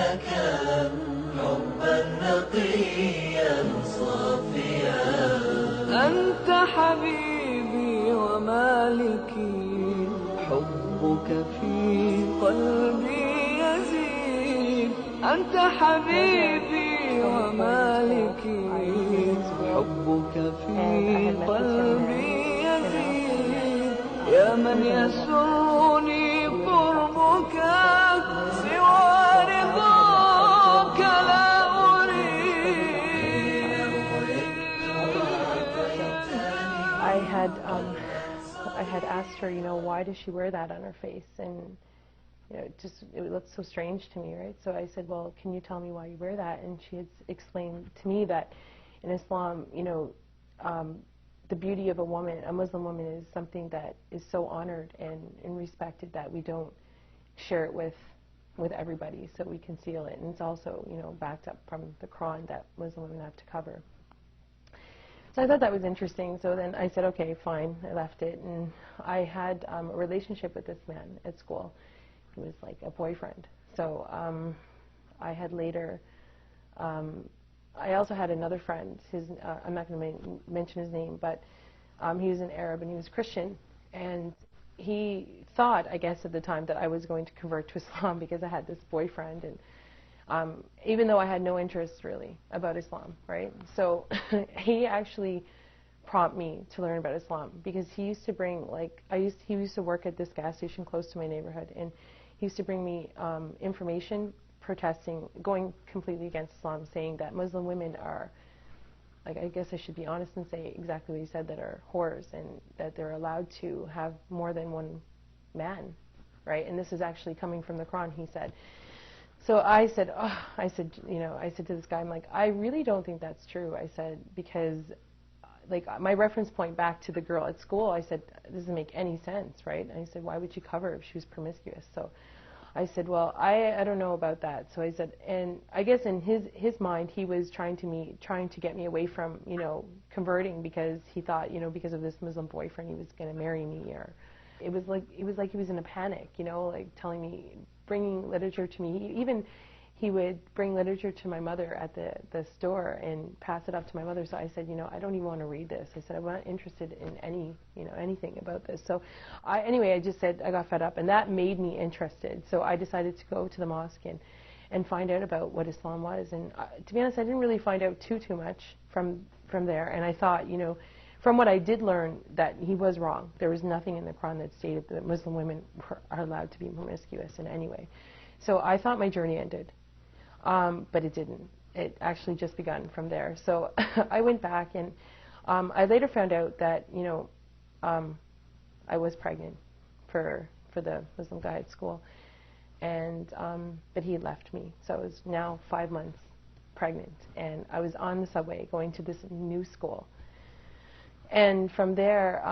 لك حبا نقيا صافيا. أنت حبيبي ومالكي، حبك في قلبي يزيد. أنت حبيبي ومالكي، حبك في قلبي يزيد. يا من يسرني قربك، سوى رضاك لا أريد. I had asked her, why does she wear that on her face? And it looked so strange to me, right? So I said, well, can you tell me why you wear that? And she had explained to me that in Islam, the beauty of a woman, a Muslim woman, is something that is so honored and respected that we don't share it with everybody, so we conceal it. And it's also, backed up from the Quran that Muslim women have to cover. So I thought that was interesting. So then I said, okay, fine. I left it. And I had a relationship with this man at school. He was like a boyfriend. So I had later, I also had another friend. I'm not going to mention his name, but he was an Arab and he was Christian. And he thought, I guess at the time, that I was going to convert to Islam because I had this boyfriend. And even though I had no interest really about Islam, right? So he actually prompted me to learn about Islam because he used to bring, he used to work at this gas station close to my neighborhood, and he used to bring me information protesting, going completely against Islam, saying that Muslim women are, I guess I should be honest and say exactly what he said, that are whores, and that they're allowed to have more than one man, right? And this is actually coming from the Quran, he said. So I said to this guy, I'm like, I really don't think that's true. I said, because my reference point back to the girl at school, I said, this doesn't make any sense, right? And I said, why would she cover if she was promiscuous? So I said, well, I don't know about that. So I said, and I guess in his mind, he was trying to get me away from, converting, because he thought, because of this Muslim boyfriend, he was going to marry me, or it was like he was in a panic, telling me, bringing literature to me. He would bring literature to my mother at the store and pass it up to my mother. So I said, I don't even want to read this. I said, I'm not interested in anything about this. So anyway, I just said I got fed up, and that made me interested. So I decided to go to the mosque and find out about what Islam was. And to be honest, I didn't really find out too much from there. And I thought, from what I did learn, that he was wrong. There was nothing in the Quran that stated that Muslim women are allowed to be promiscuous in any way. So I thought my journey ended, but it didn't. It actually just begun from there. So I went back, and I later found out that I was pregnant for the Muslim guy at school, and but he had left me. So I was now 5 months pregnant, and I was on the subway going to this new school. And from there,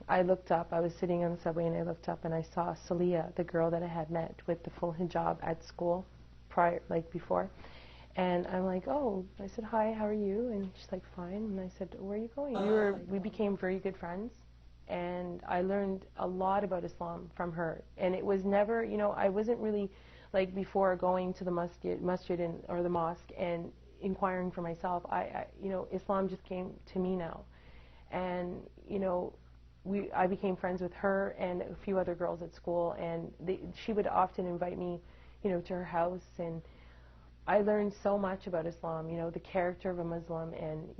I looked up. I was sitting on the subway, and I looked up, and I saw Salia, the girl that I had met with the full hijab at school, before. And I'm like, oh, I said, hi, how are you? And she's like, fine. And I said, where are you going? We became very good friends, and I learned a lot about Islam from her. And it was never, I wasn't really, before going to the masjid or the mosque and inquiring for myself. Islam just came to me now, and I became friends with her and a few other girls at school, and she would often invite me, to her house, and I learned so much about Islam, the character of a Muslim, and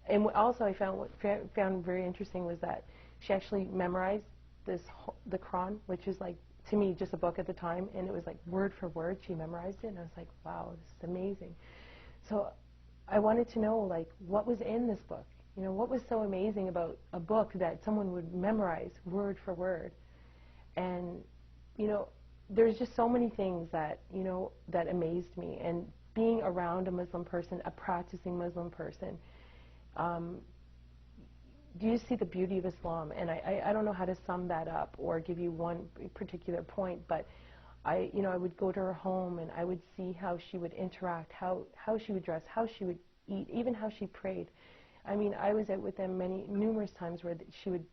and also I found very interesting was that she actually memorized the Quran, which is to me just a book at the time, and it was word for word she memorized it, and I was like, wow, this is amazing. So I wanted to know, what was in this book? What was so amazing about a book that someone would memorize word for word? And, there's just so many things that, that amazed me. And being around a Muslim person, a practicing Muslim person, do you see the beauty of Islam? And I don't know how to sum that up or give you one particular point, but I would go to her home, and I would see how she would interact, how she would dress, how she would eat, even how she prayed. I mean, I was out with them numerous times where she would,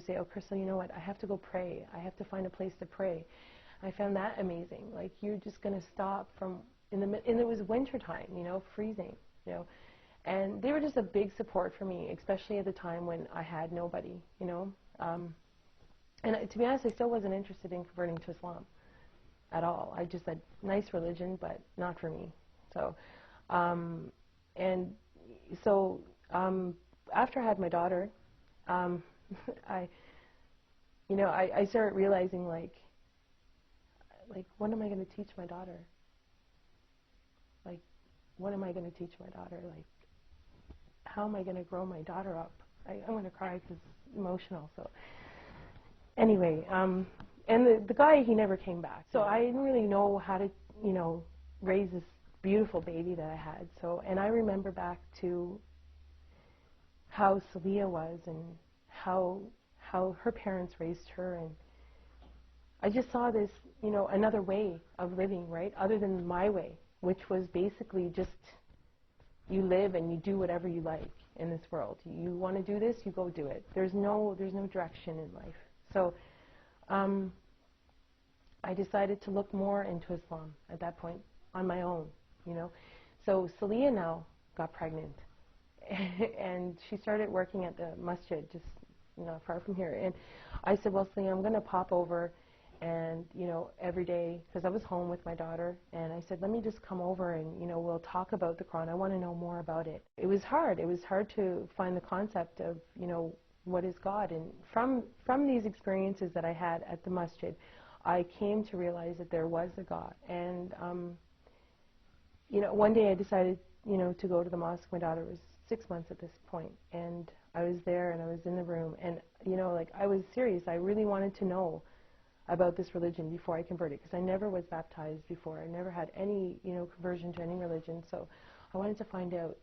say, oh, Crystal, you know what, I have to go pray. I have to find a place to pray. I found that amazing. Like, you're just going to stop from, and it was winter time, you know, freezing, you know. And they were just a big support for me, especially at the time when I had nobody, you know. And to be honest, I still wasn't interested in converting to Islam at all. I just said, nice religion, but not for me. So, after I had my daughter, I started realizing, like, what am I going to teach my daughter? Like, what am I going to teach my daughter? Like, how am I going to grow my daughter up? I'm going to cry because it's emotional. So, anyway, and the guy, he never came back. So I didn't really know how to, you know, raise this beautiful baby that I had. So, and I remember back to how Celia was and how her parents raised her, and I just saw this, you know, another way of living, right, other than my way, which was basically just you live and you do whatever you like in this world. You want to do this, you go do it. There's no direction in life. So I decided to look more into Islam at that point on my own, you know. So Celia now got pregnant, and she started working at the masjid, just not far from here. And I said, well, Celia, I'm going to pop over, and, you know, every day, because I was home with my daughter, and I said, let me just come over and, you know, we'll talk about the Quran. I want to know more about it. It was hard. It was hard to find the concept of, you know, what is God. And from these experiences that I had at the masjid, I came to realize that there was a God. And, you know, one day I decided, you know, to go to the mosque. My daughter was 6 months at this point, and I was there and I was in the room, and, you know, like, I was serious. I really wanted to know about this religion before I converted, because I never was baptized before. I never had any, you know, conversion to any religion. So I wanted to find out,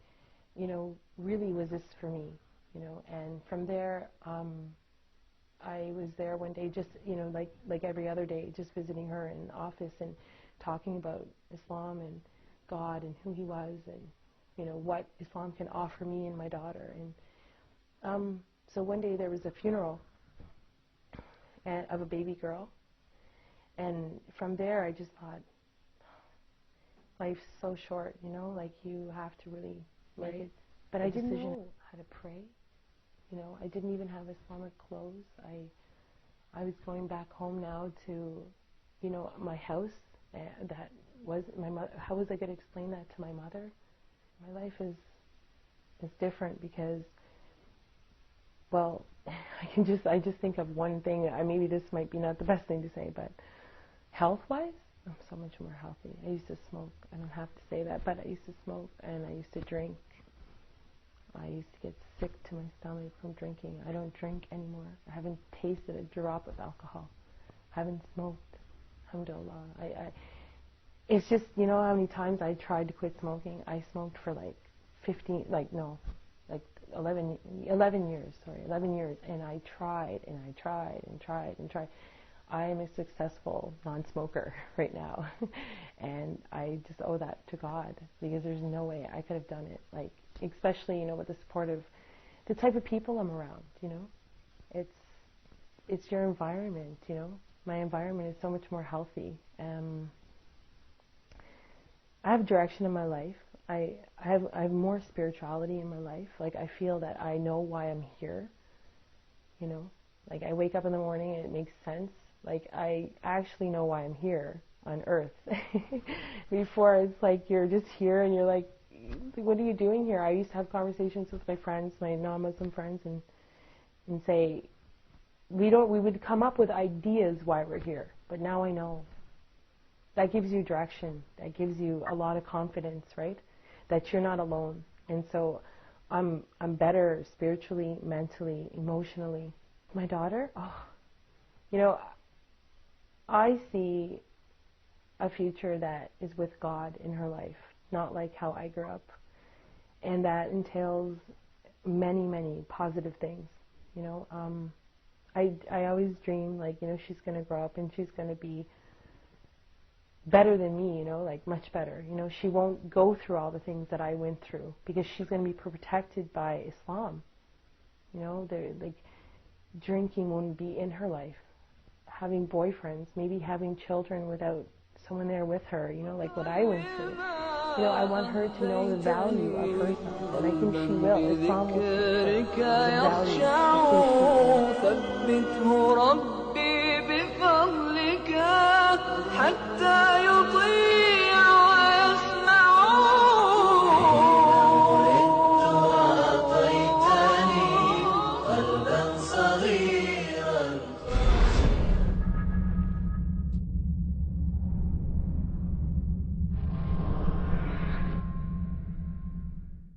you know, really, was this for me, you know? And from there, I was there one day, just, you know, like every other day, just visiting her in the office and talking about Islam and God and who He was, and, you know, what Islam can offer me and my daughter. And so one day there was a funeral of a baby girl, and from there I just thought, life's so short, you know, like, you have to really make it. But I didn't know how to pray, you know. I didn't even have Islamic clothes. I was going back home now to, you know, my house. That was my mother. How was I going to explain that to my mother? My life is different because, well, I just think of one thing. Maybe this might be not the best thing to say, but health-wise, I'm so much more healthy. I used to smoke. I don't have to say that, but I used to smoke, and I used to drink. I used to get sick to my stomach from drinking. I don't drink anymore. I haven't tasted a drop of alcohol. I haven't smoked. Alhamdulillah. It's just, you know how many times I tried to quit smoking? I smoked for like 11 years, and I tried and I tried and tried and tried. I am a successful non-smoker right now, and I just owe that to God, because there's no way I could have done it, like, especially, you know, with the support of the type of people I'm around, you know. It's your environment, you know. My environment is so much more healthy. I have direction in my life. I have more spirituality in my life. Like, I feel that I know why I'm here, you know. Like, I wake up in the morning and it makes sense. Like, I actually know why I'm here on earth. Before, it's like you're just here and you're like, what are you doing here? I used to have conversations with my friends, my non-Muslim friends, and say, we would come up with ideas why we're here, but now I know. That gives you direction. That gives you a lot of confidence, right? That you're not alone. And so I'm better spiritually, mentally, emotionally. My daughter, you know, I see a future that is with God in her life, not like how I grew up. And that entails many, many positive things, you know. I always dream, like, you know, she's going to grow up and she's going to be better than me, you know, like, much better. You know, she won't go through all the things that I went through, because she's going to be protected by Islam. You know, like, drinking won't be in her life. having boyfriends, maybe having children without someone there with her, you know, like what I went through. You know, I want her to know the value of herself, and I think she will. Islam will teach her the value. ثبته ربي بفضلك حتى